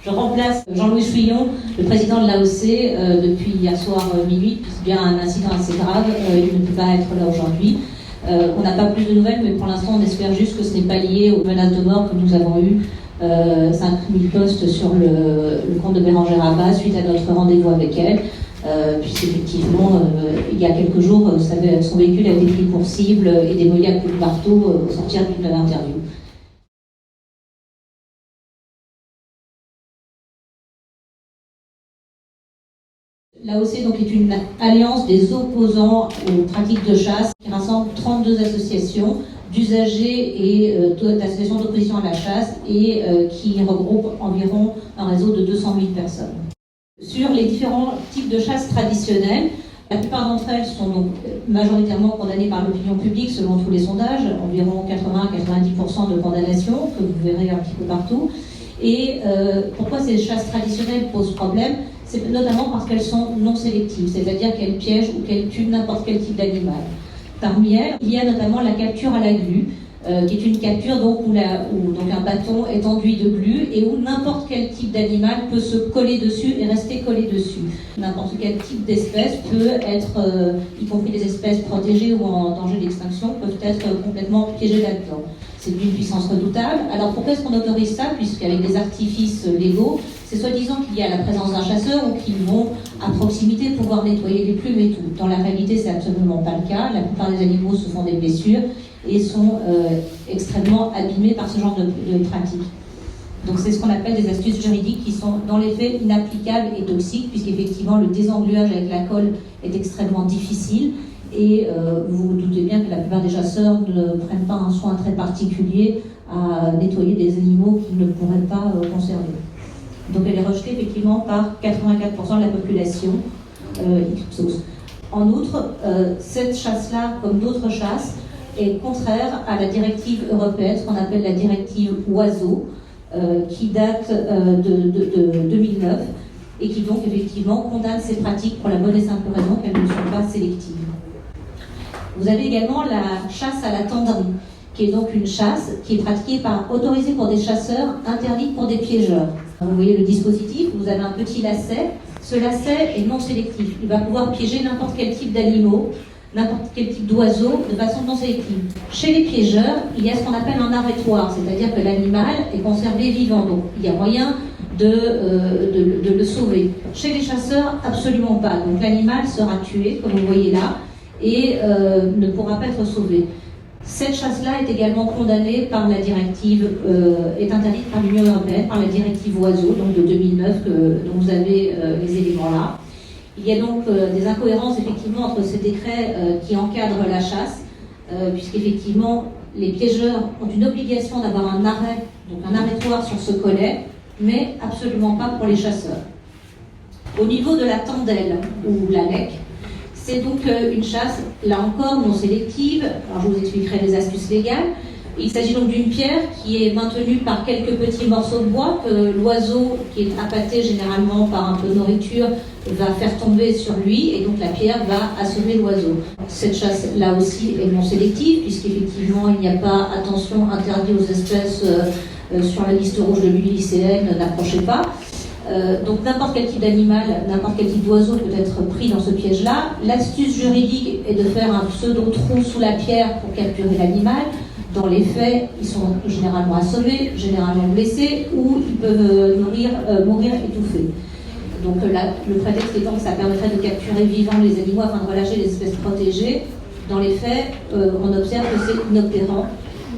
Je remplace Jean-Louis Fillon, le président de l'AOC, depuis hier soir minuit, puisqu'il y a un incident assez grave, il ne peut pas être là aujourd'hui. On n'a pas plus de nouvelles, mais pour l'instant on espère juste que ce n'est pas lié aux menaces de mort que nous avons eues, 5000 postes sur le compte de Bérangère Abba suite à notre rendez-vous avec elle, puisqu'effectivement il y a quelques jours son véhicule a été pris pour cible et démoli à coups de marteau au sortir d'une interview. L'AOC donc est une alliance des opposants aux pratiques de chasse qui rassemble 32 associations d'usagers et d'associations d'opposition à la chasse et qui regroupe environ un réseau de 200 000 personnes. Sur les différents types de chasse traditionnelles, la plupart d'entre elles sont donc majoritairement condamnées par l'opinion publique selon tous les sondages, environ 80-90% de condamnation que vous verrez un petit peu partout. Et pourquoi ces chasses traditionnelles posent problème? C'est notamment parce qu'elles sont non sélectives, c'est-à-dire qu'elles piègent ou qu'elles tuent n'importe quel type d'animal. Parmi elles, il y a notamment la capture à la glu, qui est une capture donc, où un bâton est enduit de glu et où n'importe quel type d'animal peut se coller dessus et rester collé dessus. N'importe quel type d'espèce peut être, y compris des espèces protégées ou en danger d'extinction, peuvent être complètement piégées là-dedans. C'est d'une puissance redoutable. Alors pourquoi est-ce qu'on autorise ça? Puisqu'avec des artifices légaux, c'est soi-disant qu'il y a la présence d'un chasseur ou qu'ils vont à proximité pouvoir nettoyer les plumes et tout. Dans la réalité, c'est absolument pas le cas. La plupart des animaux se font des blessures et sont extrêmement abîmés par ce genre de pratiques. Donc c'est ce qu'on appelle des astuces juridiques qui sont dans les faits inapplicables et toxiques, puisqu'effectivement le désengluage avec la colle est extrêmement difficile. Et vous vous doutez bien que la plupart des chasseurs ne prennent pas un soin très particulier à nettoyer des animaux qu'ils ne pourraient pas conserver. Donc elle est rejetée effectivement par 84% de la population Ipsos. En outre, cette chasse-là, comme d'autres chasses, est contraire à la directive européenne, ce qu'on appelle la directive Oiseaux, qui date de 2009 et qui donc effectivement condamne ces pratiques pour la bonne et simple raison qu'elles ne sont pas sélectives. Vous avez également la chasse à la tenderie, qui est donc une chasse qui est pratiquée autorisée pour des chasseurs, interdite pour des piégeurs. Vous voyez le dispositif, vous avez un petit lacet. Ce lacet est non sélectif. Il va pouvoir piéger n'importe quel type d'animaux, n'importe quel type d'oiseaux de façon non sélective. Chez les piégeurs, il y a ce qu'on appelle un arrêtoir, c'est-à-dire que l'animal est conservé vivant. Donc il y a moyen de le sauver. Chez les chasseurs, absolument pas. Donc l'animal sera tué, comme vous voyez là, et ne pourra pas être sauvé. Cette chasse-là est également condamnée par la directive, est interdite par l'Union européenne, par la directive Oiseaux, donc de 2009, dont vous avez les éléments là. Il y a donc des incohérences effectivement entre ces décrets qui encadrent la chasse, puisqu'effectivement les piégeurs ont une obligation d'avoir un arrêt, donc un arrêtoir sur ce collet, mais absolument pas pour les chasseurs. Au niveau de la tendelle ou la lek, c'est donc une chasse, là encore, non sélective. Alors je vous expliquerai les astuces légales. Il s'agit donc d'une pierre qui est maintenue par quelques petits morceaux de bois que l'oiseau, qui est appâté généralement par un peu de nourriture, va faire tomber sur lui et donc la pierre va assommer l'oiseau. Cette chasse là aussi est non sélective puisqu'effectivement il n'y a pas, attention, interdit aux espèces sur la liste rouge de l'UICN, n'approchez pas. Donc n'importe quel type d'animal, n'importe quel type d'oiseau peut être pris dans ce piège-là. L'astuce juridique est de faire un pseudo-trou sous la pierre pour capturer l'animal. Dans les faits, ils sont généralement assommés, généralement blessés, ou ils peuvent mourir étouffés. Donc là, le prétexte étant que ça permettrait de capturer vivants les animaux afin de relâcher les espèces protégées. Dans les faits, on observe que c'est inopérant.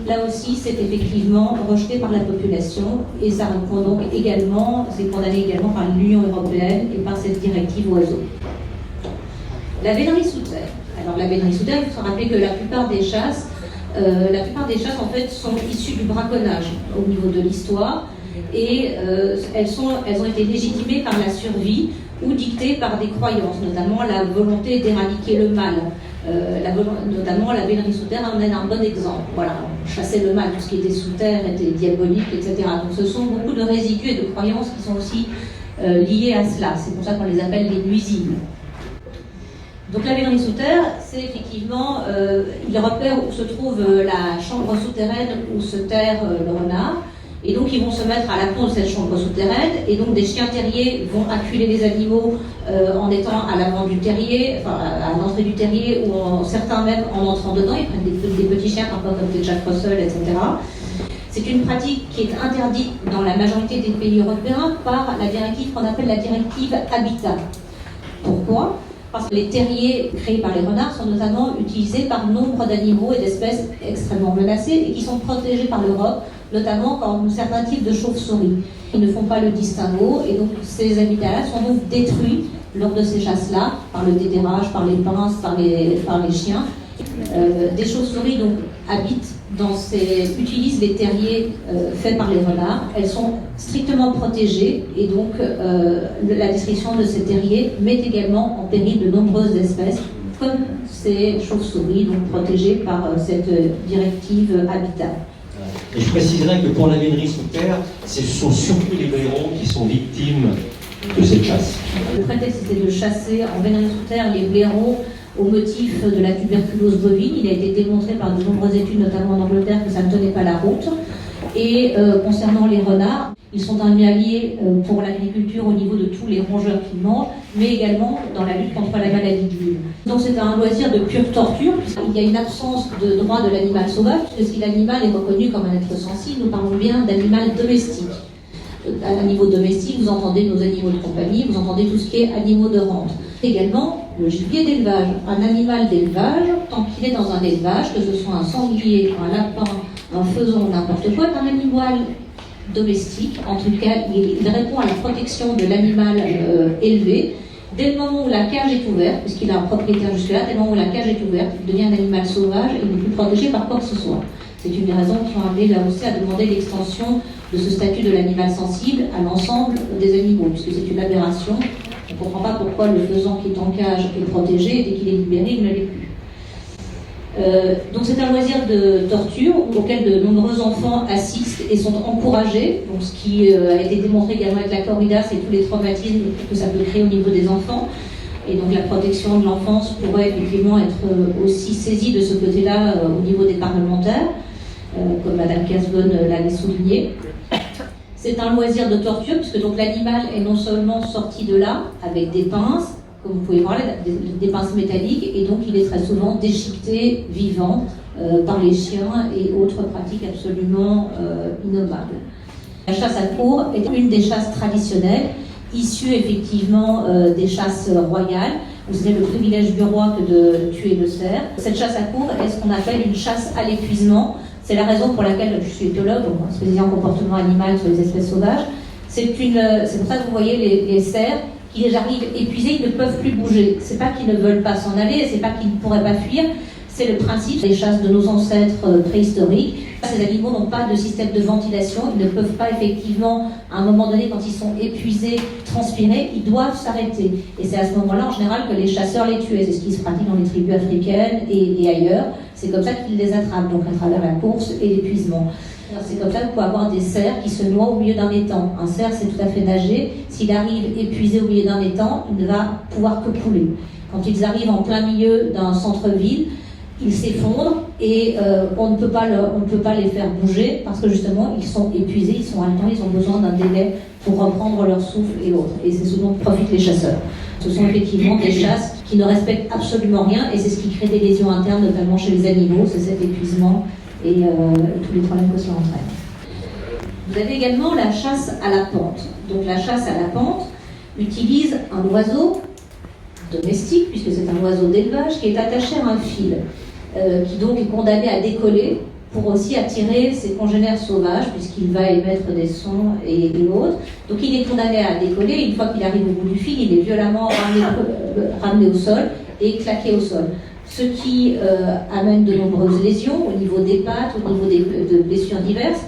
Là aussi, c'est effectivement rejeté par la population et ça répond donc également, c'est condamné également par l'Union européenne et par cette directive Oiseaux. La vénerie sous terre. Alors la vénerie sous terre, il faut se rappeler que la plupart des chasses en fait sont issues du braconnage au niveau de l'histoire et elles ont été légitimées par la survie ou dictées par des croyances, notamment la volonté d'éradiquer le mal. Notamment la vénerie sous terre en est un bon exemple. Voilà, on chassait le mal, tout ce qui était sous terre était diabolique, etc. Donc ce sont beaucoup de résidus et de croyances qui sont aussi liées à cela. C'est pour ça qu'on les appelle les nuisibles. Donc la vénerie sous terre, c'est effectivement, il repère où se trouve la chambre souterraine où se terre le renard. Et donc ils vont se mettre à la pont de cette chambre souterraine, et donc des chiens terriers vont acculer les animaux en étant à l'avant du terrier, enfin à l'entrée du terrier, ou certains même en entrant dedans, ils prennent des petits chiens parfois comme des Jack Russell, etc. C'est une pratique qui est interdite dans la majorité des pays européens par la directive qu'on appelle la directive Habitat. Pourquoi ? Parce que les terriers créés par les renards sont notamment utilisés par nombre d'animaux et d'espèces extrêmement menacées et qui sont protégés par l'Europe, notamment comme certains types de chauves-souris. Ils ne font pas le distinguo et donc ces habitats-là sont donc détruits lors de ces chasses-là, par le déterrage, par les pinces, par les chiens. Des chauves-souris donc utilisent les terriers faits par les renards. Elles sont strictement protégées et donc la destruction de ces terriers met également en péril de nombreuses espèces, comme ces chauves-souris, donc protégées par cette directive Habitat. Et je préciserai que pour la vénerie sous terre, ce sont surtout les blaireaux qui sont victimes de cette chasse. Le prétexte était de chasser en vénerie sous terre les blaireaux au motif de la tuberculose bovine. Il a été démontré par de nombreuses études, notamment en Angleterre, que ça ne tenait pas la route. Et concernant les renards, ils sont un allié pour l'agriculture au niveau de tous les rongeurs qu'ils mangent, mais également dans la lutte contre la maladie de Lyme. Donc c'est un loisir de pure torture, puisqu'il y a une absence de droit de l'animal sauvage, puisque si l'animal est reconnu comme un être sensible, nous parlons bien d'animal domestique. À un niveau domestique, vous entendez nos animaux de compagnie, vous entendez tout ce qui est animaux de rente. Également, le gibier d'élevage. Un animal d'élevage, tant qu'il est dans un élevage, que ce soit un sanglier, un lapin, un faisan, n'importe quoi, est un animal domestique. En tout cas, il répond à la protection de l'animal élevé. Dès le moment où la cage est ouverte, puisqu'il a un propriétaire jusque-là, dès le moment où la cage est ouverte, il devient un animal sauvage et il n'est plus protégé par quoi que ce soit. C'est une des raisons qui ont amené là aussi à demander l'extension de ce statut de l'animal sensible à l'ensemble des animaux, puisque c'est une aberration. On ne comprend pas pourquoi le faisan qui est en cage est protégé et dès qu'il est libéré, il ne l'est plus. Donc c'est un loisir de torture auquel de nombreux enfants assistent et sont encouragés. Donc ce qui a été démontré également avec la corrida, c'est tous les traumatismes que ça peut créer au niveau des enfants. Et donc la protection de l'enfance pourrait effectivement être aussi saisie de ce côté-là au niveau des parlementaires, comme Madame Casbonne l'avait souligné. C'est un loisir de torture, puisque donc l'animal est non seulement sorti de là avec des pinces, comme vous pouvez voir, des pinces métalliques, et donc il est très souvent déchiqueté vivant par les chiens et autres pratiques absolument innommables. La chasse à courre est une des chasses traditionnelles, issue effectivement des chasses royales, où c'était le privilège du roi que de tuer le cerf. Cette chasse à courre est ce qu'on appelle une chasse à l'épuisement. C'est la raison pour laquelle je suis éthologue, donc spécialisée en comportement animal sur les espèces sauvages. C'est pour ça que vous voyez les cerfs qui déjà arrivent épuisés, ils ne peuvent plus bouger. C'est pas qu'ils ne veulent pas s'en aller, c'est pas qu'ils ne pourraient pas fuir. C'est le principe des chasses de nos ancêtres préhistoriques. Ces animaux n'ont pas de système de ventilation, ils ne peuvent pas effectivement, à un moment donné, quand ils sont épuisés, transpirer, ils doivent s'arrêter. Et c'est à ce moment-là, en général, que les chasseurs les tuent. C'est ce qui se pratique dans les tribus africaines et ailleurs. C'est comme ça qu'ils les attrapent, donc à travers la course et l'épuisement. C'est comme ça que vous pouvez avoir des cerfs qui se noient au milieu d'un étang. Un cerf, c'est tout à fait nager. S'il arrive épuisé au milieu d'un étang, il ne va pouvoir que couler. Quand ils arrivent en plein milieu d'un centre-ville, ils s'effondrent et on ne peut pas les faire bouger parce que justement ils sont épuisés, ils sont haletants, ils ont besoin d'un délai pour reprendre leur souffle et autres. Et c'est ce dont profitent les chasseurs. Ce sont effectivement des chasses qui ne respectent absolument rien et c'est ce qui crée des lésions internes, notamment chez les animaux, c'est cet épuisement et tous les problèmes que cela entraîne. Vous avez également la chasse à la pente. Donc la chasse à la pente utilise un oiseau domestique, puisque c'est un oiseau d'élevage, qui est attaché à un fil, qui donc est condamné à décoller pour aussi attirer ses congénères sauvages, puisqu'il va émettre des sons et autres. Donc il est condamné à décoller, et une fois qu'il arrive au bout du fil, il est violemment ramené au sol et claqué au sol. Ce qui amène de nombreuses lésions au niveau des pattes, au niveau de blessures diverses.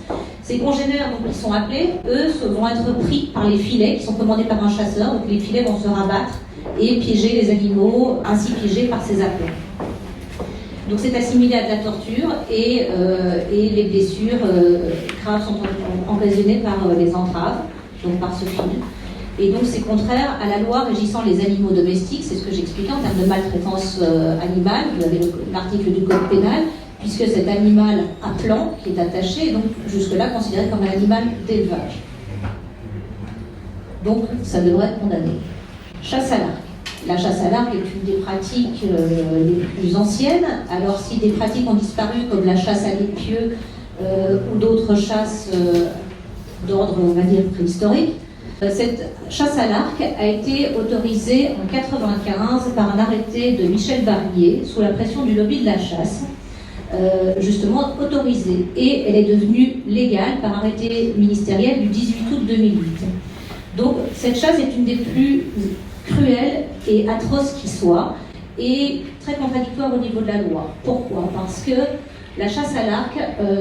Ces congénères donc, qui sont appelés, eux, vont être pris par les filets qui sont commandés par un chasseur. Donc les filets vont se rabattre et piéger les animaux ainsi piégés par ces appels. Donc c'est assimilé à de la torture et les blessures graves sont occasionnées par les entraves, donc par ce fil. Et donc c'est contraire à la loi régissant les animaux domestiques, c'est ce que j'expliquais en termes de maltraitance animale. Vous avez l'article du code pénal, puisque cet animal à plan qui est attaché est donc jusque-là considéré comme un animal d'élevage. Donc ça devrait être condamné. Chasse à l'arc. La chasse à l'arc est une des pratiques les plus anciennes. Alors si des pratiques ont disparu comme la chasse à l'épieu ou d'autres chasses d'ordre, on va dire, préhistorique, cette chasse à l'arc a été autorisée en 1995 par un arrêté de Michel Barnier sous la pression du lobby de la chasse, justement autorisée. Et elle est devenue légale par arrêté ministériel du 18 août 2008. Donc cette chasse est une des plus cruelles et atroces qui soit, et très contradictoire au niveau de la loi. Pourquoi ? Parce que la chasse à l'arc,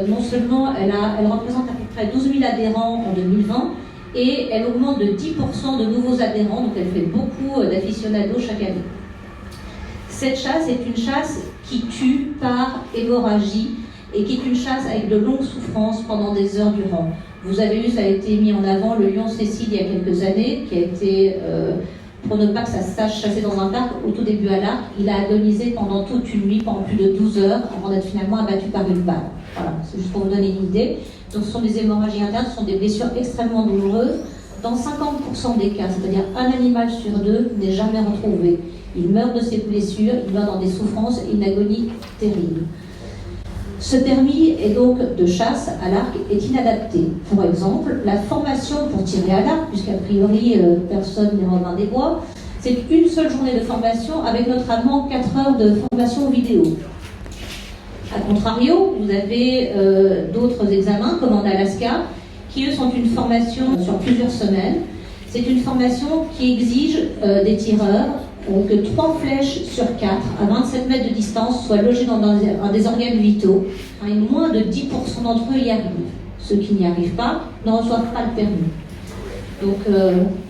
non seulement elle représente à peu près 12 000 adhérents en 2020, et elle augmente de 10% de nouveaux adhérents, donc elle fait beaucoup d'aficionados chaque année. Cette chasse est une chasse qui tue par hémorragie et qui est une chasse avec de longues souffrances pendant des heures durant. Vous avez vu, ça a été mis en avant, le lion Cécile il y a quelques années, qui a été, pour ne pas que ça se sache, chassé dans un parc au tout début à l'arc. Il a agonisé pendant toute une nuit, pendant plus de 12 heures, avant d'être finalement abattu par une balle. Voilà, c'est juste pour vous donner une idée. Donc ce sont des hémorragies internes, ce sont des blessures extrêmement douloureuses. Dans 50% des cas, c'est-à-dire un animal sur deux n'est jamais retrouvé. Il meurt de ses blessures, il meurt dans des souffrances et une agonie terrible. Ce permis est donc de chasse à l'arc est inadapté. Pour exemple, la formation pour tirer à l'arc, puisqu'a priori personne n'est Robin des Bois, c'est une seule journée de formation avec notamment 4 heures de formation vidéo. A contrario, vous avez d'autres examens, comme en Alaska, qui eux sont une formation sur plusieurs semaines. C'est une formation qui exige des tireurs que 3 flèches sur 4 à 27 mètres de distance soient logées dans des organes vitaux. Et moins de 10% d'entre eux y arrivent. Ceux qui n'y arrivent pas ne reçoivent pas le permis. Donc,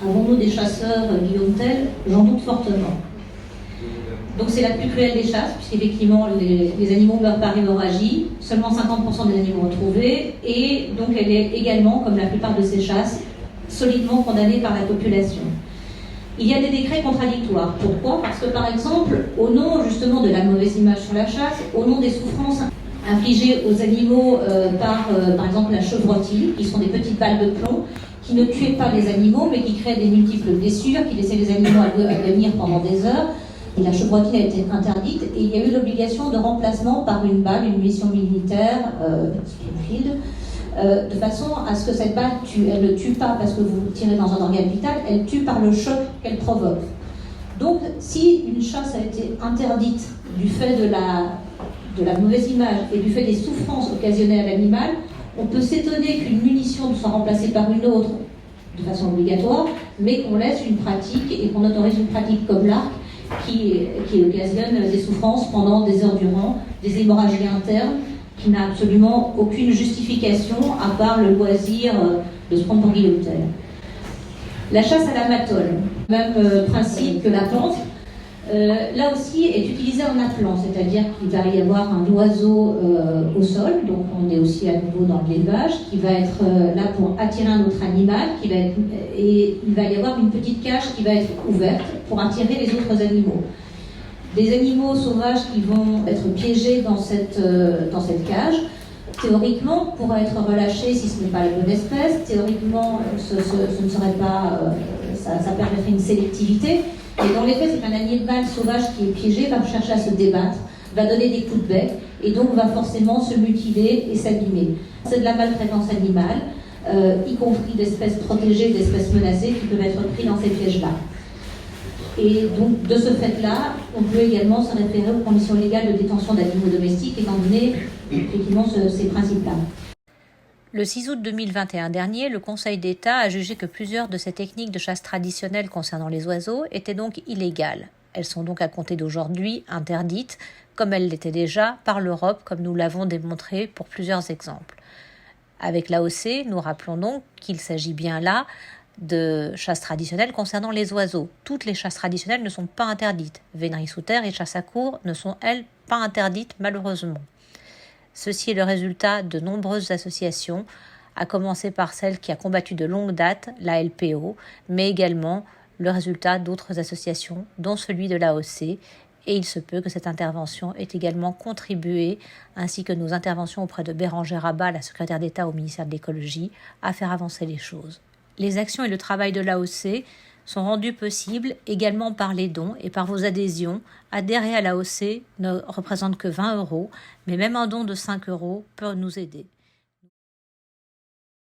avons-nous des chasseurs, Guillaume Tell ? J'en doute fortement. Donc c'est la plus cruelle des chasses, puisqu'effectivement les animaux meurent par hémorragie, seulement 50% des animaux retrouvés, et donc elle est également, comme la plupart de ces chasses, solidement condamnée par la population. Il y a des décrets contradictoires. Pourquoi ? Parce que par exemple, au nom justement de la mauvaise image sur la chasse, au nom des souffrances infligées aux animaux par exemple la chevrotille, qui sont des petites balles de plomb, qui ne tuaient pas les animaux, mais qui créaient des multiples blessures, qui laissaient les animaux agonir pendant des heures. Et la chevrotille a été interdite et il y a eu l'obligation de remplacement par une balle, une munition militaire, Springfield, de façon à ce que cette balle elle ne tue pas parce que vous tirez dans un organe vital, elle tue par le choc qu'elle provoque. Donc, si une chasse a été interdite du fait de la mauvaise image et du fait des souffrances occasionnées à l'animal, on peut s'étonner qu'une munition soit remplacée par une autre de façon obligatoire, mais qu'on laisse une pratique et qu'on autorise une pratique comme l'arc qui occasionne des souffrances pendant des heures durant, des hémorragies internes, qui n'a absolument aucune justification à part le loisir de se prendre pour Guillaume Tell. La chasse à la matole, même principe que la pente, là aussi est utilisée en appelant, c'est-à-dire qu'il va y avoir un oiseau au sol, donc on est aussi à nouveau dans l'élevage, qui va être là pour attirer un autre animal, et il va y avoir une petite cage qui va être ouverte pour attirer les autres animaux. Des animaux sauvages qui vont être piégés dans cette cage, théoriquement, pourraient être relâchés si ce n'est pas la bonne espèce. Théoriquement, ce ne serait pas, ça permettrait une sélectivité. Et dans les faits, c'est un animal sauvage qui est piégé, va chercher à se débattre, va donner des coups de bec, et donc va forcément se mutiler et s'abîmer. C'est de la maltraitance animale, y compris d'espèces protégées, d'espèces menacées qui peuvent être prises dans ces pièges-là. Et donc, de ce fait-là, on peut également se référer aux conditions légales de détention d'animaux domestiques, étant donné effectivement ces principes-là. Le 6 août 2021 dernier, le Conseil d'État a jugé que plusieurs de ces techniques de chasse traditionnelles concernant les oiseaux étaient donc illégales. Elles sont donc à compter d'aujourd'hui interdites, comme elles l'étaient déjà par l'Europe, comme nous l'avons démontré pour plusieurs exemples. Avec l'AOC, nous rappelons donc qu'il s'agit bien là de chasse traditionnelle concernant les oiseaux. Toutes les chasses traditionnelles ne sont pas interdites. Vénerie sous terre et chasse à courre ne sont, elles, pas interdites malheureusement. Ceci est le résultat de nombreuses associations, à commencer par celle qui a combattu de longue date, la LPO, mais également le résultat d'autres associations, dont celui de l'AOC, Et il se peut que cette intervention ait également contribué, ainsi que nos interventions auprès de Bérangère Abba, la secrétaire d'État au ministère de l'Écologie, à faire avancer les choses. Les actions et le travail de l'AOC sont rendus possibles également par les dons et par vos adhésions. Adhérer à l'AOC ne représente que 20 €, mais même un don de 5 € peut nous aider.